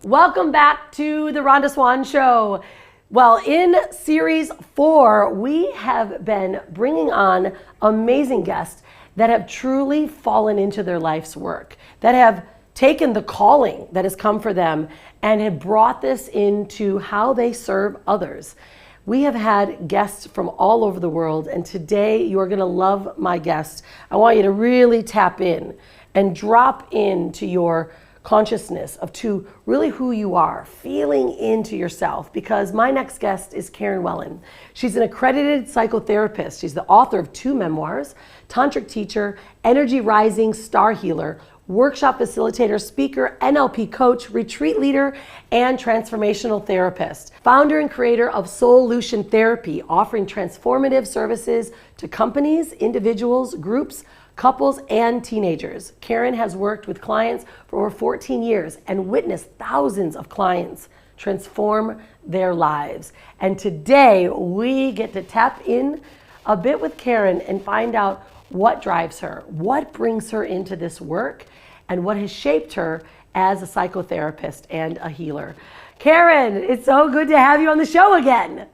Welcome back to the Rhonda Swan Show. Well, in series 4, we have been bringing on amazing guests that have truly fallen into their life's work, that have taken the calling that has come for them and have brought this into how they serve others. We have had guests from all over the world, and today you're going to love my guest. I want you to really tap in and drop into your consciousness of to really who you are, feeling into yourself, because my next guest is Whelan. She's an accredited psychotherapist. She's the author of 2 memoirs, Tantric Teacher, Energy Rising Star Healer, Workshop Facilitator, Speaker, NLP Coach, Retreat Leader, and Transformational Therapist. Founder and creator of Solution Therapy, offering transformative services to companies, individuals, groups, couples, and teenagers. Karen has worked with clients for over 14 years and witnessed thousands of clients transform their lives. And today we get to tap in a bit with Karen and find out what drives her, what brings her into this work, and what has shaped her as a psychotherapist and a healer. Karen, it's so good to have you on the show again.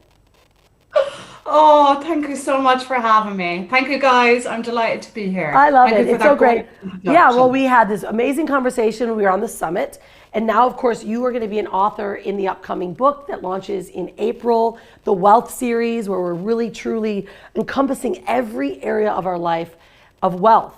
Oh, thank you so much for having me. Thank you, guys. I'm delighted to be here. I love it. It's so great. Yeah, well, we had this amazing conversation. We were on the summit. And now, of course, you are going to be an author in the upcoming book that launches in April, the Wealth series, where we're really, truly encompassing every area of our life of wealth.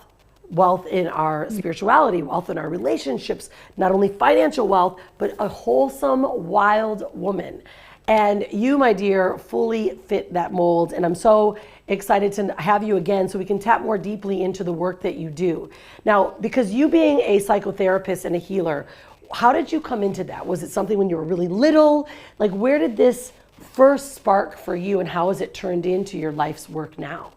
Wealth in our spirituality, wealth in our relationships, not only financial wealth, but a wholesome, wild woman. And you, my dear, fully fit that mold. And I'm so excited to have you again so we can tap more deeply into the work that you do. Now, because you being a psychotherapist and a healer, how did you come into that? Was it something when you were really little? Like, where did this first spark for you, and how has it turned into your life's work now?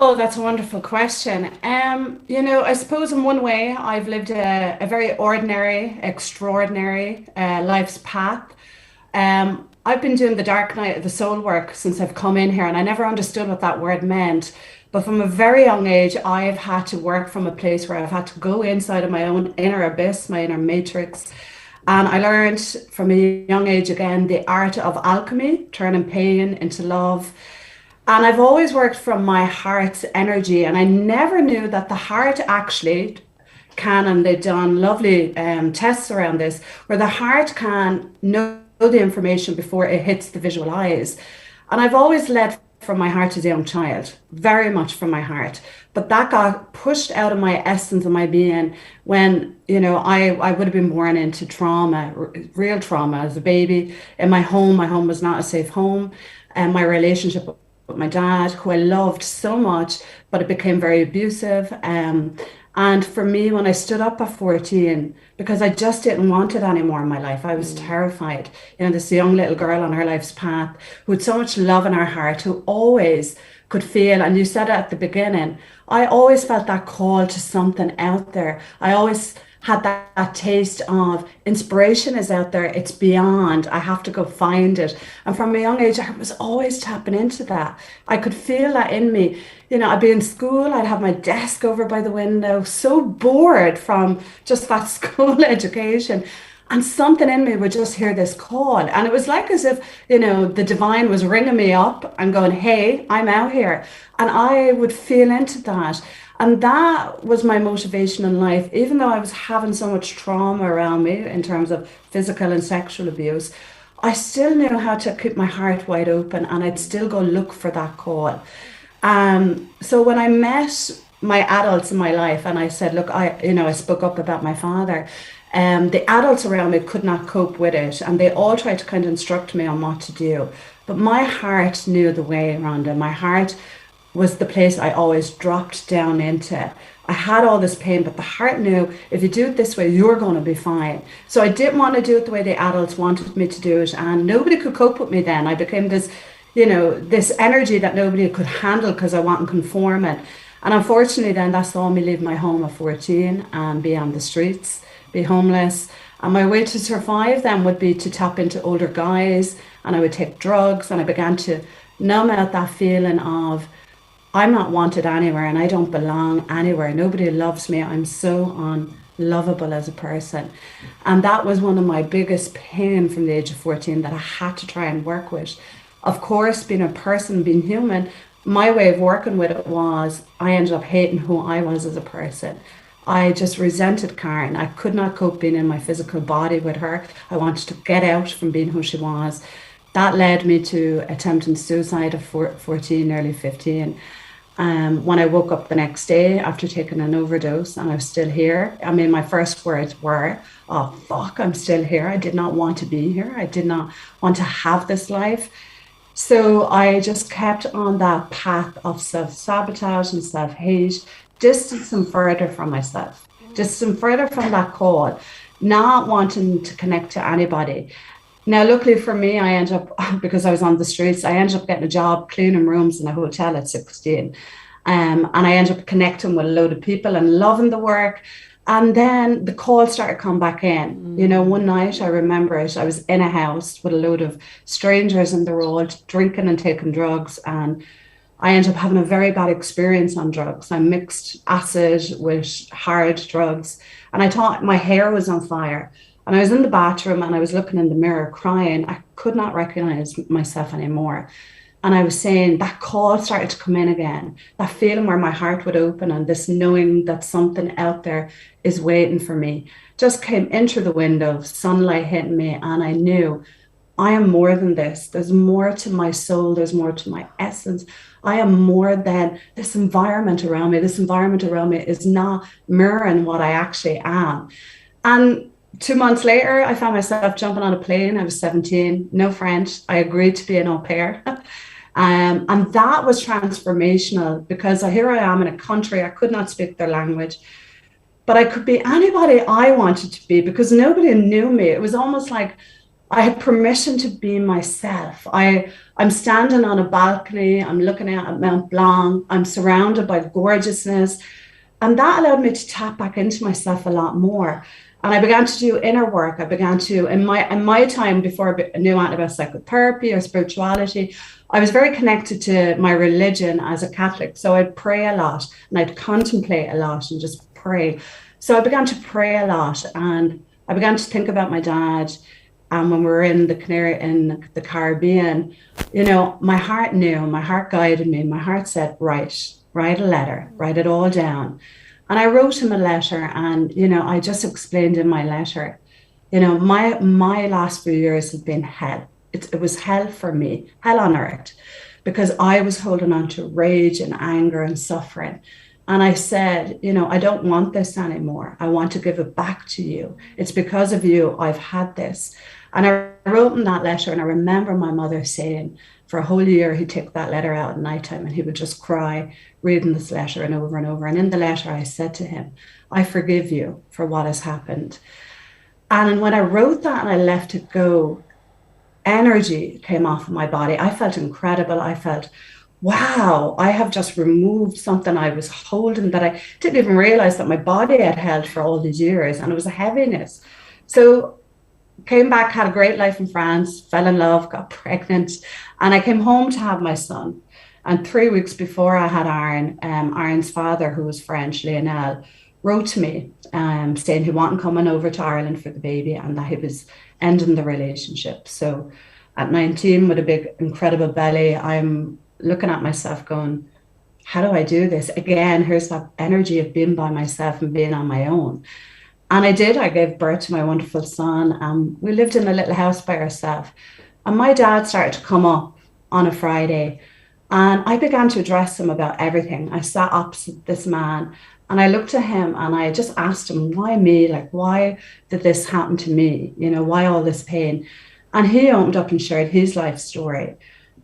Oh, that's a wonderful question. I suppose in one way I've lived a very ordinary, extraordinary life's path. I've been doing the dark night of the soul work since I've come in here, and I never understood what that word meant. But from a very young age, I've had to work from a place where I've had to go inside of my own inner abyss, my inner matrix. And I learned from a young age, again, the art of alchemy, turning pain into love. And I've always worked from my heart's energy, and I never knew that the heart actually can, and they've done lovely tests around this, where the heart can know the information before it hits the visual eyes. And I've always led from my heart as a young child, very much from my heart. But that got pushed out of my essence of my being when, I would have been born into trauma, real trauma as a baby. In my home was not a safe home. And my relationship with my dad, who I loved so much, but it became very abusive. And for me, when I stood up at 14, because I just didn't want it anymore in my life, I was terrified. This young little girl on her life's path who had so much love in her heart, who always could feel, and you said it at the beginning, I always felt that call to something out there. I always had that taste of inspiration is out there, it's beyond, I have to go find it. And from a young age, I was always tapping into that. I could feel that in me. I'd be in school, I'd have my desk over by the window, so bored from just that school education. And something in me would just hear this call. And it was like as if, the divine was ringing me up and going, hey, I'm out here. And I would feel into that. And that was my motivation in life. Even though I was having so much trauma around me in terms of physical and sexual abuse, I still knew how to keep my heart wide open, and I'd still go look for that call. So when I met my adults in my life and I said, look, I spoke up about my father, the adults around me could not cope with it, and they all tried to kind of instruct me on what to do. But my heart knew the way, Rhonda. My heart was the place I always dropped down into. I had all this pain, but the heart knew if you do it this way, you're going to be fine. So I didn't want to do it the way the adults wanted me to do it, and nobody could cope with me then. I became this, this energy that nobody could handle because I wasn't conforming. And unfortunately then that saw me leave my home at 14 and be on the streets, be homeless. And my way to survive then would be to tap into older guys, and I would take drugs, and I began to numb out that feeling of I'm not wanted anywhere and I don't belong anywhere. Nobody loves me. I'm so unlovable as a person. And that was one of my biggest pain from the age of 14 that I had to try and work with. Of course, being a person, being human, my way of working with it was I ended up hating who I was as a person. I just resented Karen. I could not cope being in my physical body with her. I wanted to get out from being who she was. That led me to attempting suicide at 14, early 15. When I woke up the next day after taking an overdose and I was still here, I mean, my first words were, oh, fuck, I'm still here. I did not want to be here. I did not want to have this life. So I just kept on that path of self-sabotage and self-hate, distancing further from myself, distancing further from that call, not wanting to connect to anybody. Now, luckily for me, I ended up, because I was on the streets, I ended up getting a job cleaning rooms in a hotel at 16. And I ended up connecting with a load of people and loving the work. And then the calls started coming back in. You know, one night, I remember it, I was in a house with a load of strangers in the road, drinking and taking drugs. And I ended up having a very bad experience on drugs. I mixed acid with hard drugs. And I thought my hair was on fire. And I was in the bathroom and I was looking in the mirror crying. I could not recognize myself anymore. And I was saying that call started to come in again, that feeling where my heart would open and this knowing that something out there is waiting for me just came into the window, sunlight hitting me. And I knew I am more than this. There's more to my soul. There's more to my essence. I am more than this environment around me. This environment around me is not mirroring what I actually am. And 2 months later, I found myself jumping on a plane. I was 17, no French. I agreed to be an au pair. And that was transformational because here I am in a country, I could not speak their language, but I could be anybody I wanted to be because nobody knew me. It was almost like I had permission to be myself. I'm standing on a balcony, I'm looking out at Mount Blanc, I'm surrounded by gorgeousness. And that allowed me to tap back into myself a lot more. And I began to do inner work. I began to, in my time before I knew anything about psychotherapy or spirituality, I was very connected to my religion as a Catholic. So I'd pray a lot and I'd contemplate a lot and just pray. So I began to pray a lot and I began to think about my dad. And when we were in the Caribbean, you know, my heart knew, my heart guided me. My heart said, write a letter, write it all down. And I wrote him a letter and, you know, I just explained in my letter, you know, my last few years have been hell. It was hell for me, hell on earth, because I was holding on to rage and anger and suffering. And I said, you know, I don't want this anymore. I want to give it back to you. It's because of you I've had this. And I wrote him that letter and I remember my mother saying, for a whole year, he'd take that letter out at nighttime and he would just cry, reading this letter and over and over. And in the letter, I said to him, I forgive you for what has happened. And when I wrote that and I left it go, energy came off of my body. I felt incredible. I felt, wow, I have just removed something I was holding that I didn't even realize that my body had held for all these years. And it was a heaviness. So came back, had a great life in France, fell in love, got pregnant, and I came home to have my son. And 3 weeks before I had Aaron, Aaron's father, who was French, Lionel, wrote to me saying he wasn't coming over to Ireland for the baby and that he was ending the relationship. So at 19, with a big, incredible belly, I'm looking at myself going, how do I do this? Again, here's that energy of being by myself and being on my own. And I did. I gave birth to my wonderful son. We lived in a little house by ourselves. And my dad started to come up on a Friday. And I began to address him about everything. I sat opposite this man and I looked at him and I just asked him, why me? Like, why did this happen to me? You know, why all this pain? And he opened up and shared his life story.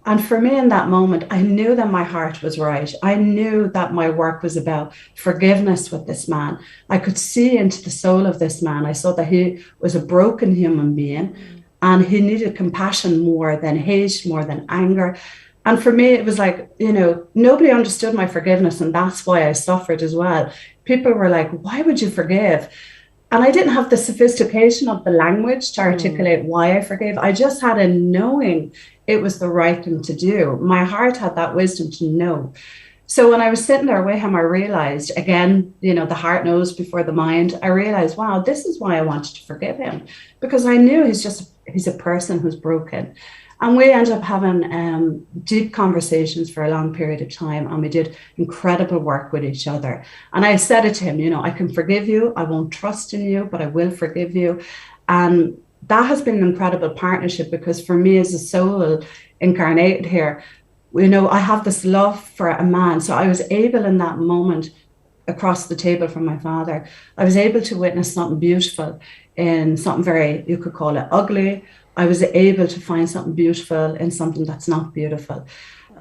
And for me in that moment, I knew that my heart was right. I knew that my work was about forgiveness with this man. I could see into the soul of this man. I saw that he was a broken human being and he needed compassion more than hate, more than anger. And for me, it was like, you know, nobody understood my forgiveness. And that's why I suffered as well. People were like, why would you forgive? And I didn't have the sophistication of the language to articulate why I forgave. I just had a knowing it was the right thing to do. My heart had that wisdom to know. So when I was sitting there with him, I realized, again, you know, the heart knows before the mind. I realized, wow, this is why I wanted to forgive him, because I knew he's a person who's broken. And we ended up having deep conversations for a long period of time, and we did incredible work with each other. And I said it to him, you know, I can forgive you. I won't trust in you, but I will forgive you. And that has been an incredible partnership, because for me as a soul incarnated here, you know, I have this love for a man. So I was able in that moment, across the table from my father, I was able to witness something beautiful in something very, you could call it ugly. I was able to find something beautiful in something that's not beautiful.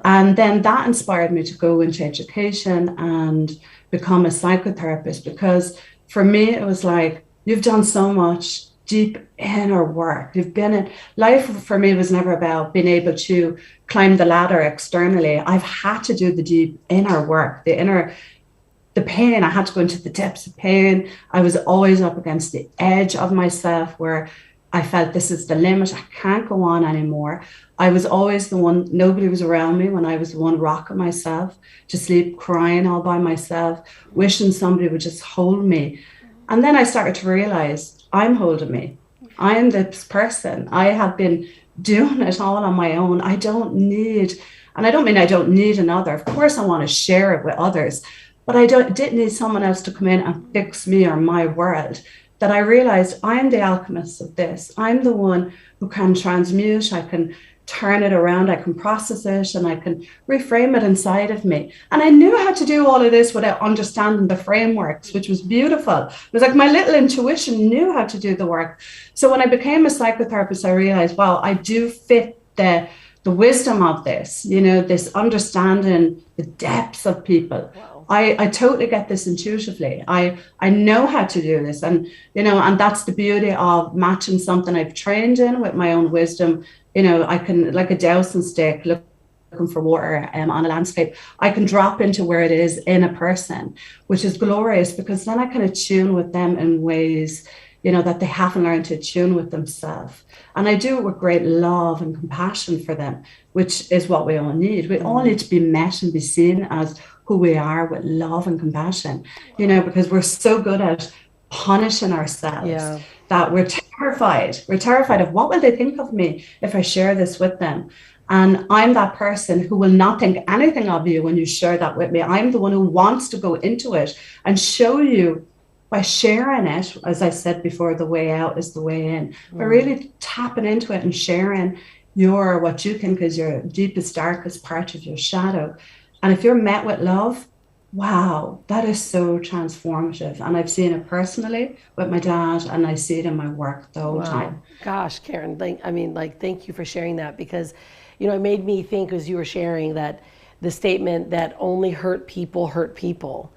And then that inspired me to go into education and become a psychotherapist, because for me, it was like, you've done so much deep inner work. You've been in life. For me, was never about being able to climb the ladder externally. I've had to do the deep inner work, the pain. I had to go into the depths of pain. I was always up against the edge of myself, where I felt this is the limit. I can't go on anymore. I was always the one, nobody was around me when I was the one rocking myself to sleep, crying all by myself, wishing somebody would just hold me. And then I started to realize, I'm holding me. I am this person. I have been doing it all on my own. I don't need, and I don't mean I don't need another. Of course, I want to share it with others, but didn't need someone else to come in and fix me or my world. That I realized I'm the alchemist of this. I'm the one who can transmute. I can turn it around, I can process it, and I can reframe it inside of me. And I knew how to do all of this without understanding the frameworks, which was beautiful. It was like my little intuition knew how to do the work. So when I became a psychotherapist, I realized, wow, I do fit the wisdom of this, you know, this understanding the depths of people. Wow. I totally get this intuitively. I know how to do this. And, you know, and that's the beauty of matching something I've trained in with my own wisdom. You know, I can, like a dowsing stick, looking for water on a landscape, I can drop into where it is in a person, which is glorious, because then I can attune with them in ways, you know, that they haven't learned to attune with themselves. And I do it with great love and compassion for them, which is what we all need. We all need to be met and be seen as who we are, with love and compassion, you know, because we're so good at punishing ourselves that we're terrified. We're terrified of, what will they think of me if I share this with them? And I'm that person who will not think anything of you when you share that with me. I'm the one who wants to go into it and show you, by sharing it, as I said before, the way out is the way in. By really tapping into it and sharing what you think is your deepest, darkest part of your shadow. And if you're met with love, wow, that is so transformative. And I've seen it personally with my dad, and I see it in my work the whole time. Gosh, Karen, thank you for sharing that, because, you know, it made me think, as you were sharing, that the statement that only hurt people,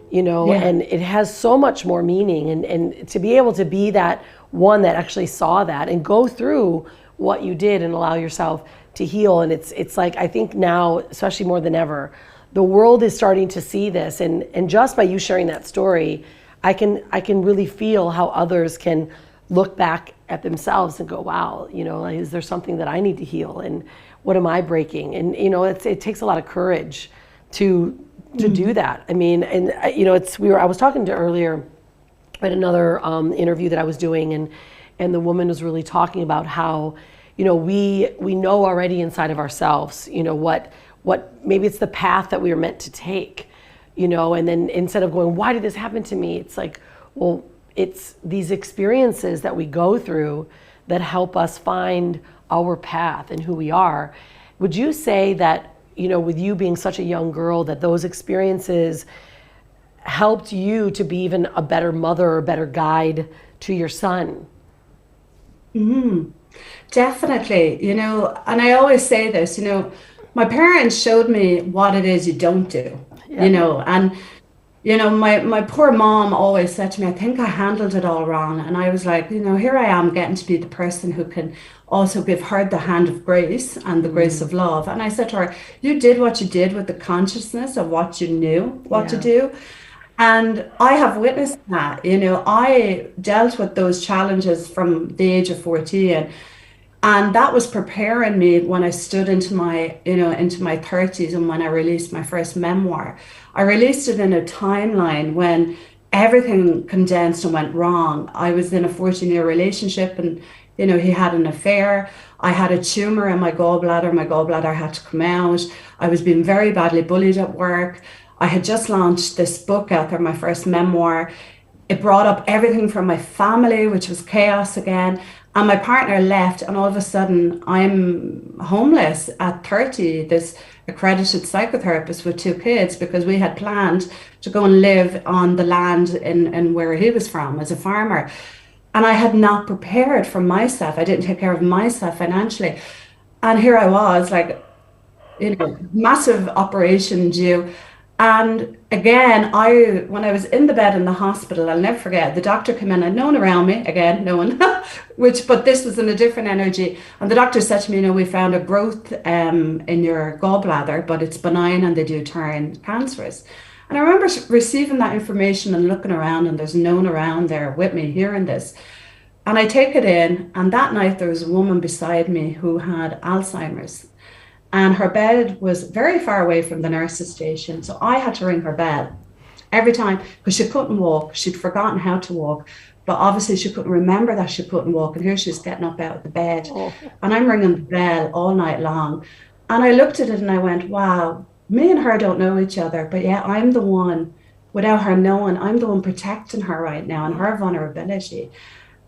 you know, and it has so much more meaning. And to be able to be that one that actually saw that and go through what you did and allow yourself to heal. And it's like, I think now, especially more than ever, the world is starting to see this, and just by you sharing that story, I can really feel how others can look back at themselves and go, wow, you know, like, is there something that I need to heal, and what am I breaking? And you know, it takes a lot of courage to do that. I mean, and you know, I was talking to earlier at another interview that I was doing, and the woman was really talking about how, you know, we know already inside of ourselves, you know, what maybe it's the path that we were meant to take, you know, and then instead of going, why did this happen to me? It's like, well, it's these experiences that we go through that help us find our path and who we are. Would you say that, you know, with you being such a young girl, that those experiences helped you to be even a better mother or better guide to your son? Definitely, you know, and I always say this, you know, my parents showed me what it is you don't do, you know, and, you know, my poor mom always said to me, I think I handled it all wrong. And I was like, you know, here I am getting to be the person who can also give her the hand of grace and the grace of love. And I said to her, you did what you did with the consciousness of what you knew what to do. And I have witnessed that, you know, I dealt with those challenges from the age of 14. And that was preparing me when I stood into my 30s, and when I released my first memoir. I released it in a timeline when everything condensed and went wrong. I was in a 14-year relationship, and he had an affair. I had a tumor in my gallbladder. My gallbladder had to come out. I was being very badly bullied at work. I had just launched this book out there, my first memoir. It brought up everything from my family, which was chaos again. And my partner left, and all of a sudden I'm homeless at 30, this accredited psychotherapist with 2 kids, because we had planned to go and live on the land in where he was from as a farmer. And I had not prepared for myself. I didn't take care of myself financially. And here I was, like, massive operation due. And again, when I was in the bed in the hospital, I'll never forget, the doctor came in, and no one around me, again, no one, but this was in a different energy. And the doctor said to me, we found a growth in your gallbladder, but it's benign and they do turn cancerous. And I remember receiving that information and looking around, and there's no one around there with me hearing this. And I take it in, and that night there was a woman beside me who had Alzheimer's. And her bed was very far away from the nurse's station. So I had to ring her bell every time, because she couldn't walk. She'd forgotten how to walk, but obviously she couldn't remember that she couldn't walk. And here she was getting up out of the bed. Oh. And I'm ringing the bell all night long. And I looked at it and I went, wow, me and her don't know each other. But yeah, I'm the one, without her knowing, I'm the one protecting her right now and her vulnerability.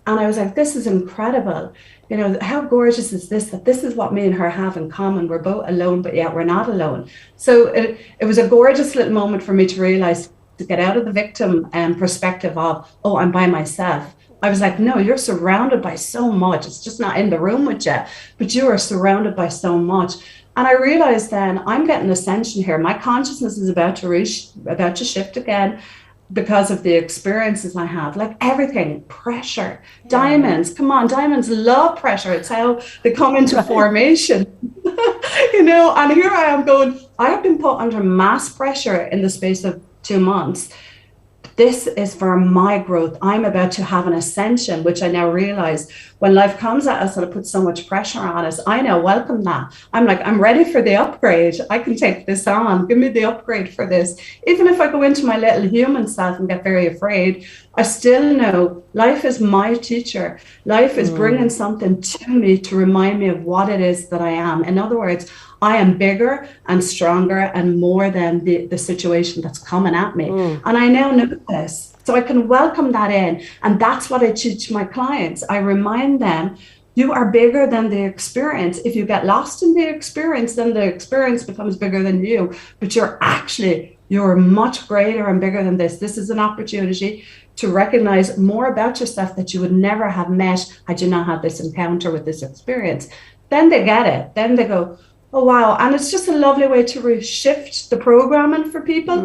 And I was like, this is incredible. How gorgeous is this, that this is what me and her have in common. We're both alone, but yet we're not alone. So it was a gorgeous little moment for me to realize, to get out of the victim perspective of, oh, I'm by myself. I was like, no, you're surrounded by so much. It's just not in the room with you, but you are surrounded by so much. And I realized then I'm getting ascension here. My consciousness is about to shift again, because of the experiences I have, like everything, pressure, diamonds, come on, diamonds love pressure. It's how they come into formation, and here I am going, I have been put under mass pressure in the space of 2 months. This is for my growth. I'm about to have an ascension, which I now realize when life comes at us and it puts so much pressure on us, I now welcome that. I'm like, I'm ready for the upgrade. I can take this on. Give me the upgrade for this. Even if I go into my little human self and get very afraid, I still know life is my teacher. Life is bringing something to me to remind me of what it is that I am. In other words, I am bigger and stronger and more than the situation that's coming at me. And I now know this. So I can welcome that in. And that's what I teach my clients. I remind them, you are bigger than the experience. If you get lost in the experience, then the experience becomes bigger than you. But you're much greater and bigger than this. This is an opportunity to recognize more about yourself that you would never have met had you not had this encounter with this experience. Then they get it. Then they go, oh, wow. And it's just a lovely way to shift the programming for people,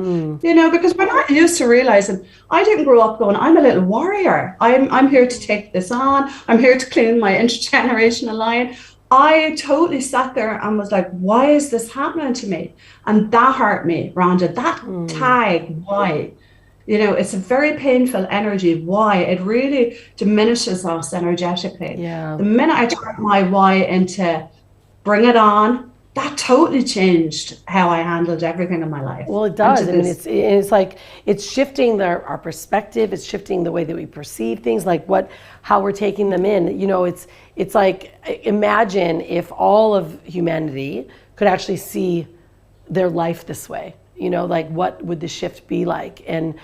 because we're not used to realizing, I didn't grow up going, I'm a little warrior. I'm here to take this on. I'm here to clean my intergenerational line. I totally sat there and was like, why is this happening to me? And that hurt me, Rhonda, that tag, why? It's a very painful energy. Why? It really diminishes us energetically. Yeah. The minute I turned my why into bring it on, that totally changed how I handled everything in my life. Well, it does. I mean, it's like it's shifting our perspective. It's shifting the way that we perceive things, like how we're taking them in. It's like, imagine if all of humanity could actually see their life this way. Like what would the shift be like? And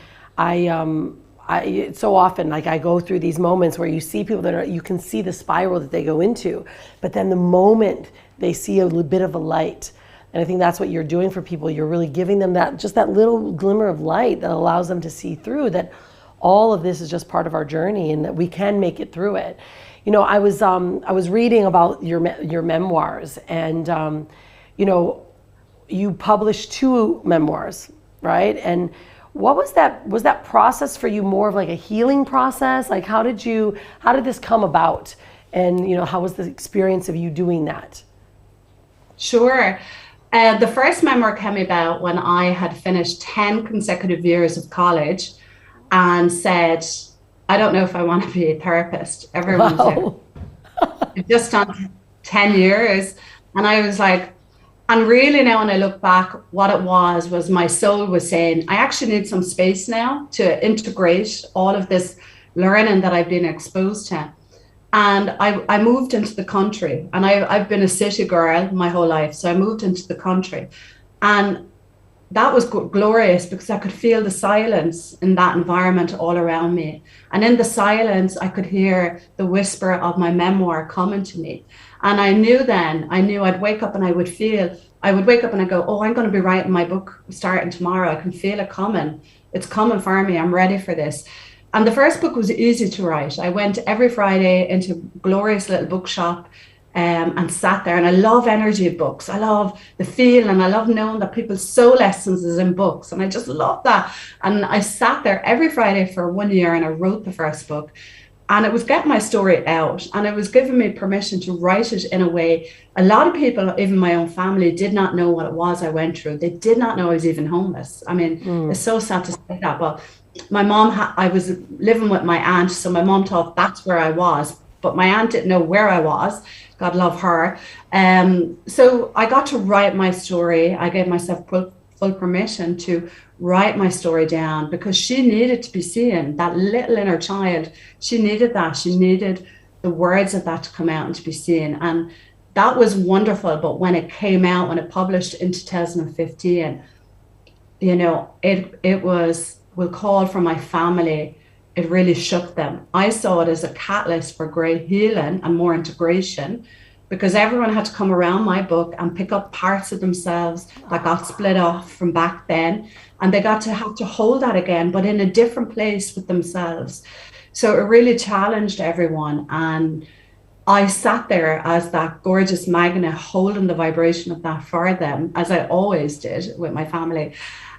so often, like I go through these moments where you see people you can see the spiral that they go into, but then the moment they see a little bit of a light, and I think that's what you're doing for people. You're really giving them that little glimmer of light that allows them to see through that all of this is just part of our journey and that we can make it through it. I was reading about your memoirs, and you published 2 memoirs, right? And what was that process for you? More of like a healing process? Like how did this come about? And how was the experience of you doing that? Sure. The first memoir came about when I had finished 10 consecutive years of college and said, I don't know if I want to be a therapist. Everyone's like, 10 years. And I was like, and really now when I look back, what it was my soul was saying, I actually need some space now to integrate all of this learning that I've been exposed to. And I moved into the country, and I've been a city girl my whole life. So I moved into the country, and that was glorious because I could feel the silence in that environment all around me. And in the silence, I could hear the whisper of my memoir coming to me. And I knew I'd wake up and I would wake up and I'd go, oh, I'm going to be writing my book starting tomorrow. I can feel it coming. It's coming for me. I'm ready for this. And the first book was easy to write. I went every Friday into a glorious little bookshop and sat there. And I love energy of books. I love the feel, and I love knowing that people's soul essence is in books. And I just love that. And I sat there every Friday for 1 year, and I wrote the first book. And it was getting my story out, and it was giving me permission to write it in a way. A lot of people, even my own family, did not know what it was I went through. They did not know I was even homeless. I mean, it's so sad to say that, but my mom, I was living with my aunt, so my mom thought that's where I was, but my aunt didn't know where I was. God love her. So I got to write my story. I gave myself full permission to write my story down because she needed to be seen. That little inner child, she needed that. She needed the words of that to come out and to be seen. And that was wonderful. But when it came out, when it published in 2015, you know, it was, will call for my family. It really shook them. I saw it as a catalyst for great healing and more integration, because everyone had to come around my book and pick up parts of themselves that got split off from back then. And they got to have to hold that again, but in a different place with themselves. So it really challenged everyone. And I sat there as that gorgeous magnet holding the vibration of that for them, as I always did with my family.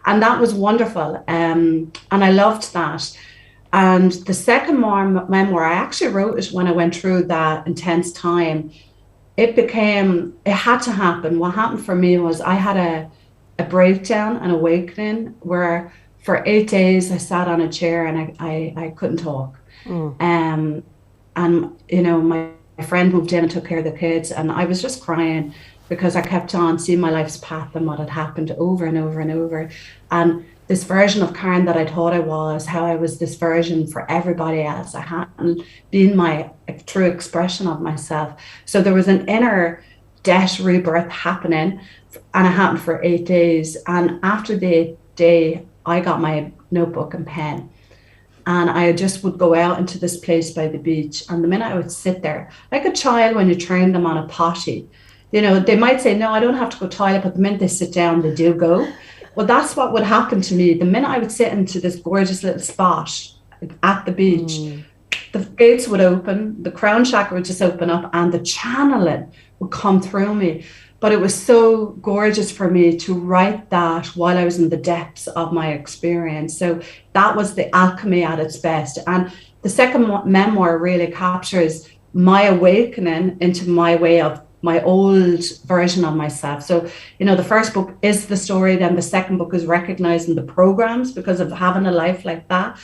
And that was wonderful. And I loved that. And the second memoir, I actually wrote it when I went through that intense time. It had to happen. What happened for me was I had a breakdown, an awakening, where for 8 days I sat on a chair and I couldn't talk. And, you know, my friend moved in and took care of the kids, and I was just crying because I kept on seeing my life's path and what had happened over and over and over. And this version of Karen that I thought I was, how I was this version for everybody else. I hadn't been my true expression of myself. So there was an inner death rebirth happening, and it happened for 8 days. And after the 8th day, I got my notebook and pen. And I just would go out into this place by the beach. And the minute I would sit there, like a child when you train them on a potty, you know, they might say, no, I don't have to go toilet, but the minute they sit down, they do go. Well, that's what would happen to me. The minute I would sit into this gorgeous little spot at the beach, the gates would open, the crown chakra would just open up, and the channeling would come through me. But it was so gorgeous for me to write that while I was in the depths of my experience. So that was the alchemy at its best. And the second memoir really captures my awakening into my way of my old version of myself. So, you know, the first book is the story, then the second book is recognizing the programs because of having a life like that.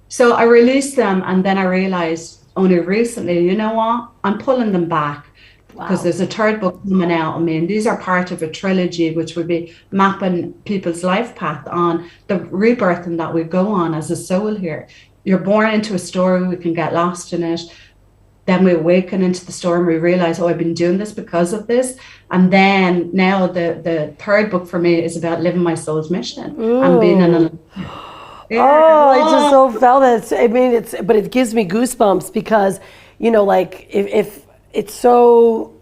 So I released them, and then I realized only recently, you know what, I'm pulling them back. Because there's a third book coming out. I mean, these are part of a trilogy which would be mapping people's life path on the rebirthing that we go on as a soul here. You're born into a story, we can get lost in it. Then we awaken into the story and we realize, oh, I've been doing this because of this. And then now the third book for me is about living my soul's mission. And being in a... I just so felt it. I mean, but it gives me goosebumps because, you know, like if it's so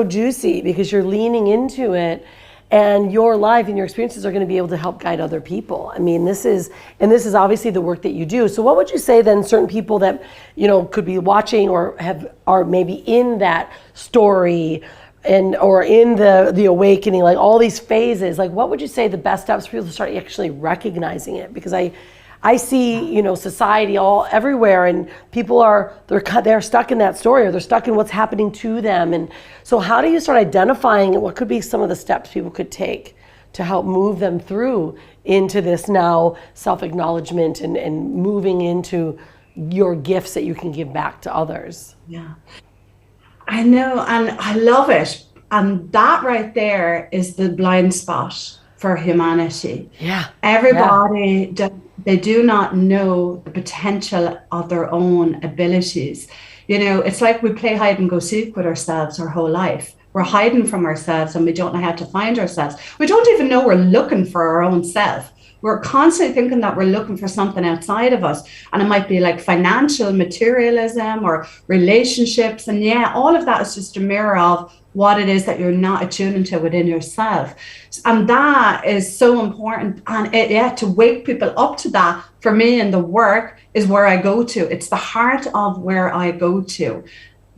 juicy because you're leaning into it, and your life and your experiences are going to be able to help guide other people. I mean, this is obviously the work that you do. So what would you say then, certain people that, you know, could be watching or are maybe in that story or in the awakening, like all these phases, like what would you say the best steps for people to start actually recognizing it? Because I see, you know, society everywhere, and people they're stuck in that story, or they're stuck in what's happening to them. And so how do you start identifying what could be some of the steps people could take to help move them through into this now self-acknowledgement and moving into your gifts that you can give back to others? Yeah. I know, and I love it. And that right there is the blind spot for humanity. Yeah. Yeah. Everybody, they do not know the potential of their own abilities. You know, it's like we play hide and go seek with ourselves our whole life. We're hiding from ourselves and we don't know how to find ourselves. We don't even know we're looking for our own self. We're constantly thinking that we're looking for something outside of us. And it might be like financial materialism or relationships. And yeah, all of that is just a mirror of what it is that you're not attuning to within yourself. And that is so important. And to wake people up to that, for me in the work, is where I go to. It's the heart of where I go to,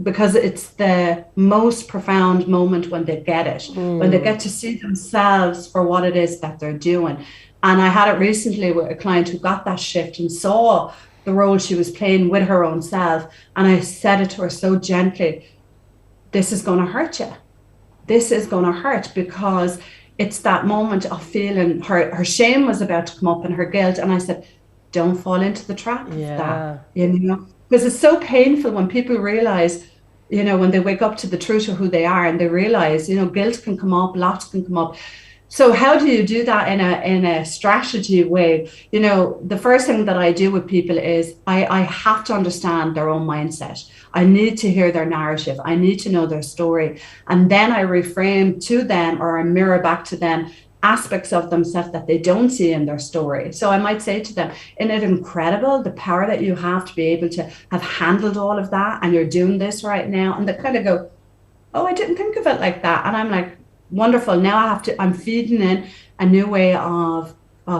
because it's the most profound moment when they get it, when they get to see themselves for what it is that they're doing. And I had it recently with a client who got that shift and saw the role she was playing with her own self. And I said it to her so gently, this is going to hurt you. This is going to hurt, because it's that moment of feeling her shame was about to come up and her guilt. And I said, don't fall into the trap of that, you know, because it's so painful when people realize, you know, when they wake up to the truth of who they are and they realize, you know, guilt can come up, lots can come up. So how do you do that in a strategy way? You know, the first thing that I do with people is I have to understand their own mindset. I need to hear their narrative. I need to know their story. And then I reframe to them, or I mirror back to them, aspects of themselves that they don't see in their story. So I might say to them, isn't it incredible the power that you have to be able to have handled all of that, and you're doing this right now? And they kind of go, oh, I didn't think of it like that. And I'm like, wonderful. Now I'm feeding in a new way of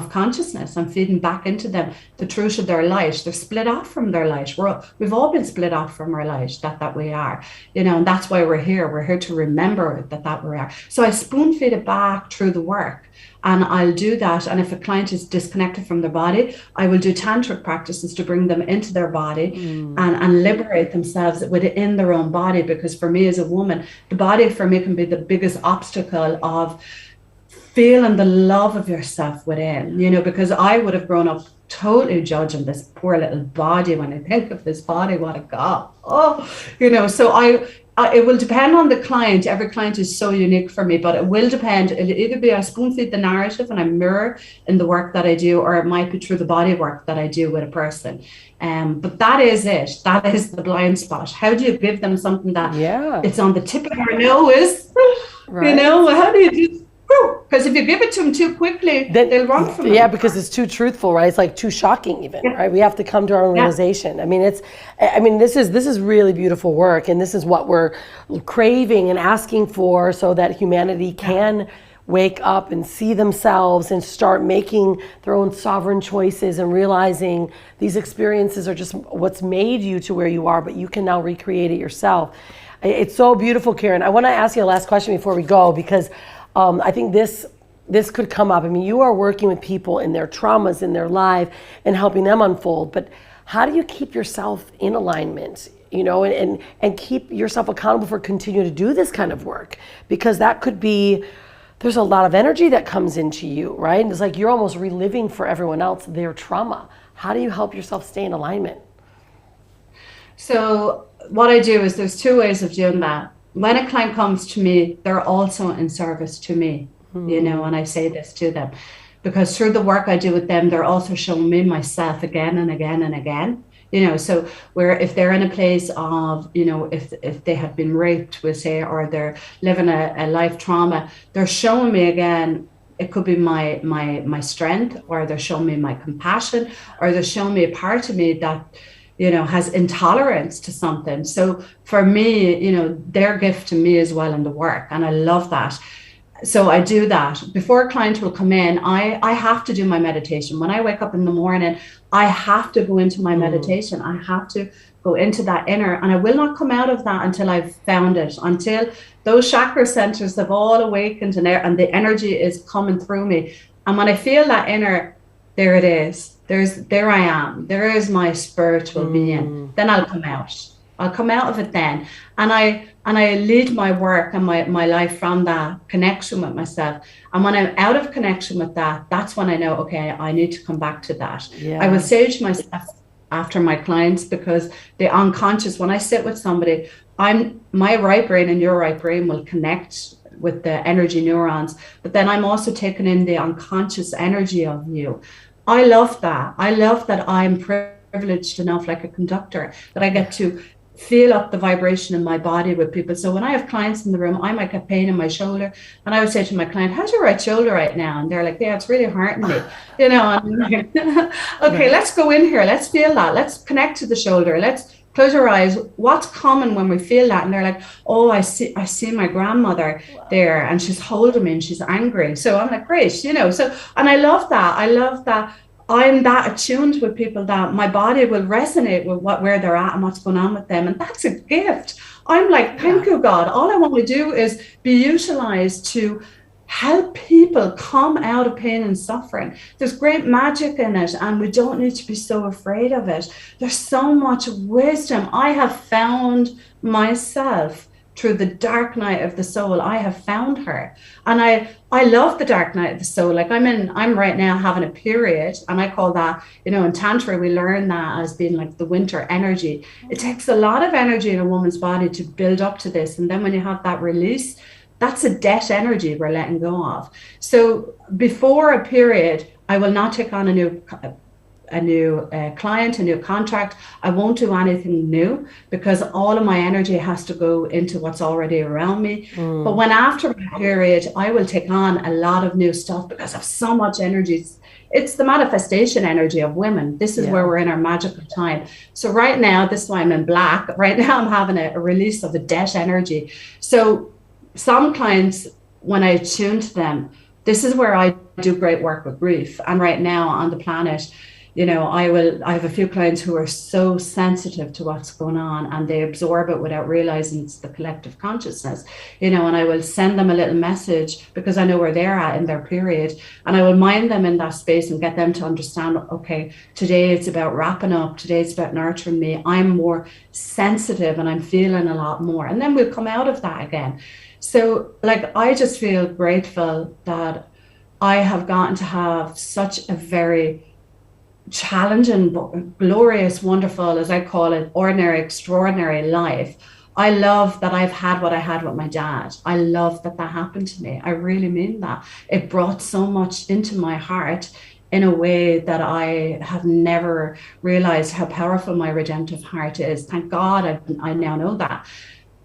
consciousness. I'm feeding back into them the truth of their light. They're split off from their light. We've all been split off from our light, that we are, you know, and that's why we're here. We're here to remember that we are. So I spoon feed it back through the work. And I'll do that. And if a client is disconnected from their body, I will do tantric practices to bring them into their body and liberate themselves within their own body. Because for me as a woman, the body for me can be the biggest obstacle of feeling the love of yourself within, you know, because I would have grown up totally judging this poor little body. When I think of this body, what a God. Oh, you know, so it will depend on the client. Every client is so unique for me, but it will depend. It'll either be I spoon feed the narrative and I mirror in the work that I do, or it might be through the body work that I do with a person. But that is it. That is the blind spot. How do you give them something that it's on the tip of their nose? Right. You know, how do you do? Because if you give it to them too quickly, they'll run from it. Yeah, because it's too truthful, right? It's like too shocking even, right? We have to come to our own realization. I mean, this is really beautiful work, and this is what we're craving and asking for, so that humanity can wake up and see themselves and start making their own sovereign choices, and realizing these experiences are just what's made you to where you are, but you can now recreate it yourself. It's so beautiful, Karen. I want to ask you a last question before we go, because I think this could come up. I mean, you are working with people in their traumas in their life and helping them unfold, but how do you keep yourself in alignment, you know, and keep yourself accountable for continuing to do this kind of work? Because that could be, there's a lot of energy that comes into you, right? And it's like you're almost reliving for everyone else their trauma. How do you help yourself stay in alignment? So what I do is there's two ways of doing that. When a client comes to me, they're also in service to me, you know, and I say this to them, because through the work I do with them, they're also showing me myself again and again and again, you know. So where if they're in a place of, you know, if they have been raped, we'll say, or they're living a life trauma, they're showing me again. It could be my strength, or they're showing me my compassion, or they're showing me a part of me that, you know, has intolerance to something. So for me, you know, their gift to me as well in the work. And I love that. So I do that. Before a client will come in, I have to do my meditation. When I wake up in the morning, I have to go into my meditation. I have to go into that inner, and I will not come out of that until I've found it, until those chakra centers have all awakened and the energy is coming through me. And when I feel that inner, there it is. There I am. There is my spiritual being. Then I'll come out. I'll come out of it then. And I lead my work and my life from that connection with myself. And when I'm out of connection with that, that's when I know, okay, I need to come back to that. Yeah. I will say to myself, after my clients, because the unconscious, when I sit with somebody, my right brain and your right brain will connect with the energy neurons, but then I'm also taking in the unconscious energy of you. I love that. I love that I'm privileged enough, like a conductor, that I get to feel up the vibration in my body with people. So when I have clients in the room, I might get pain in my shoulder, and I would say to my client, "How's your right shoulder right now?" And they're like, "Yeah, it's really hurting me." You know, and I'm like, okay, let's go in here. Let's feel that. Let's connect to the shoulder. Let's close your eyes. What's common when we feel that? And they're like, "Oh, I see my grandmother there, and she's holding me and she's angry." So I'm like, great, you know. So, and I love that. I love that I'm that attuned with people that my body will resonate with where they're at and what's going on with them. And that's a gift. I'm like, thank you, God. All I want to do is be utilized to help people come out of pain and suffering. There's great magic in it, and we don't need to be so afraid of it. There's so much wisdom. I have found myself through the dark night of the soul. I have found her, and I love the dark night of the soul. Like I'm right now having a period, and I call that, you know, in Tantra we learn that as being like the winter energy. It takes a lot of energy in a woman's body to build up to this, and then when you have that release, that's a debt energy we're letting go of. So before a period, I will not take on a new client, a new contract. I won't do anything new, because all of my energy has to go into what's already around me. But when after my period, I will take on a lot of new stuff, because I have so much energy. It's the manifestation energy of women. This is where we're in our magical time. So right now, this is why I'm in black. Right now, I'm having a release of the debt energy. So some clients, when I attune to them, this is where I do great work with grief. And right now on the planet, you know, I have a few clients who are so sensitive to what's going on, and they absorb it without realizing it's the collective consciousness, you know, and I will send them a little message, because I know where they're at in their period, and I will mind them in that space and get them to understand, okay, today it's about wrapping up, today it's about nurturing me. I'm more sensitive and I'm feeling a lot more, and then we'll come out of that again. So like, I just feel grateful that I have gotten to have such a very challenging, glorious, wonderful, as I call it, ordinary, extraordinary life. I love that I've had what I had with my dad. I love that happened to me. I really mean that. It brought so much into my heart in a way that I have never realized how powerful my redemptive heart is. Thank God I now know that.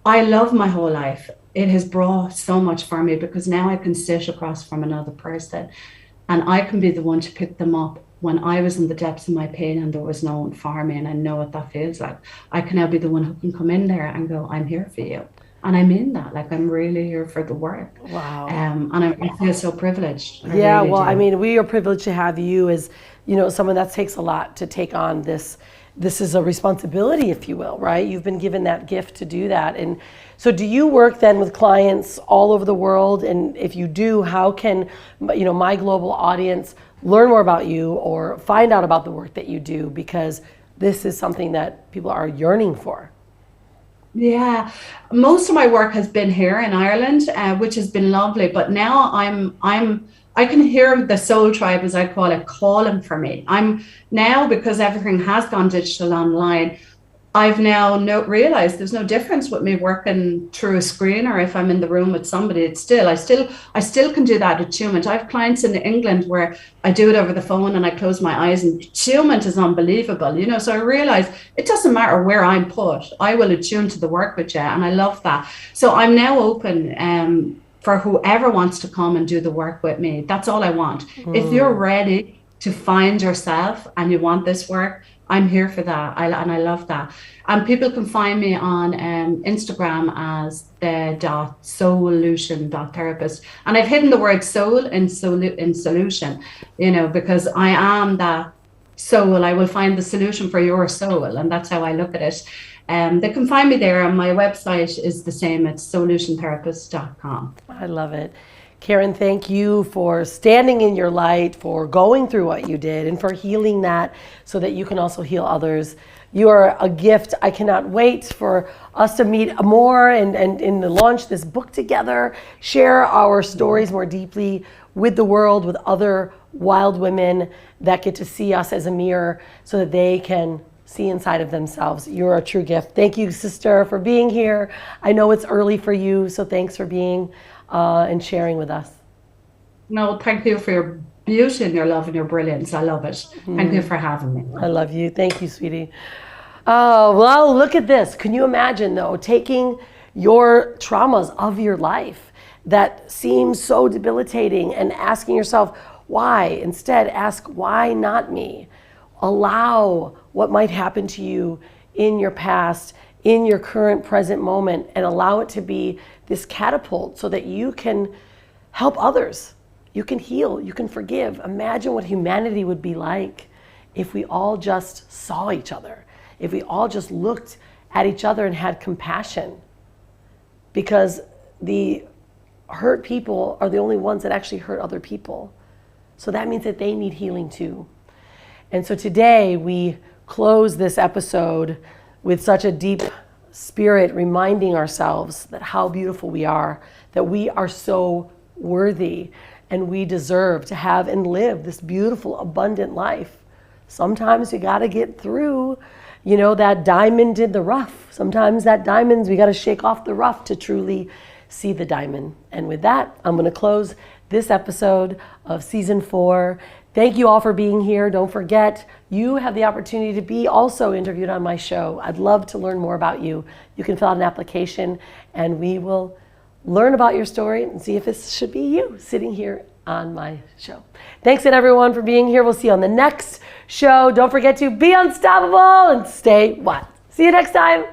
I love my whole life. It has brought so much for me, because now I can sit across from another person, and I can be the one to pick them up when I was in the depths of my pain and there was no one for me, and I know what that feels like. I can now be the one who can come in there and go, I'm here for you. And I mean that, like, I'm really here for the work. Wow. And I feel so privileged. Yeah, really well, do. I mean, we are privileged to have you as, you know, someone that takes a lot to take on this. This is a responsibility, if you will, right? You've been given that gift to do that. And so do you work then with clients all over the world? And if you do, how can, you know, my global audience learn more about you or find out about the work that you do? Because this is something that people are yearning for. Yeah, most of my work has been here in Ireland, which has been lovely. But now I can hear the soul tribe, as I call it, calling for me. I'm now, because everything has gone digital online, I've now realized there's no difference with me working through a screen or if I'm in the room with somebody. It's still, I still can do that attunement. I have clients in England where I do it over the phone and I close my eyes, and attunement is unbelievable, you know. So I realize it doesn't matter where I'm put, I will attune to the work with you, and I love that. So I'm now open for whoever wants to come and do the work with me. That's all I want. If you're ready to find yourself and you want this work, I'm here for that. And I love that. And people can find me on Instagram as the .solution.therapist. And I've hidden the word soul in solution, you know, because I am that soul. I will find the solution for your soul. And that's how I look at it. They can find me there, and my website is the same. It's solutiontherapist.com. I love it. Karen, thank you for standing in your light, for going through what you did, and for healing that so that you can also heal others. You are a gift. I cannot wait for us to meet more and launch this book together, share our stories more deeply with the world, with other wild women that get to see us as a mirror so that they can see inside of themselves. You're a true gift. Thank you, sister, for being here. I know it's early for you, so thanks for being and sharing with us. No, thank you for your beauty and your love and your brilliance. I love it. Thank you for having me. I love you. Thank you, sweetie. Oh, well, look at this. Can you imagine, though, taking your traumas of your life that seem so debilitating and asking yourself, why? Instead, ask, why not me? Allow what might happen to you in your past, in your current present moment, and allow it to be this catapult so that you can help others. You can heal, you can forgive. Imagine what humanity would be like if we all just saw each other, if we all just looked at each other and had compassion. Because the hurt people are the only ones that actually hurt other people. So that means that they need healing too. And so today we close this episode with such a deep spirit, reminding ourselves that how beautiful we are, that we are so worthy and we deserve to have and live this beautiful, abundant life. Sometimes we gotta get through, that diamond in the rough. Sometimes that diamond, we gotta shake off the rough to truly see the diamond. And with that, I'm gonna close this episode of season 4. Thank you all for being here. Don't forget, you have the opportunity to be also interviewed on my show. I'd love to learn more about you. You can fill out an application and we will learn about your story and see if this should be you sitting here on my show. Thanks again, everyone, for being here. We'll see you on the next show. Don't forget to be unstoppable and stay what? See you next time.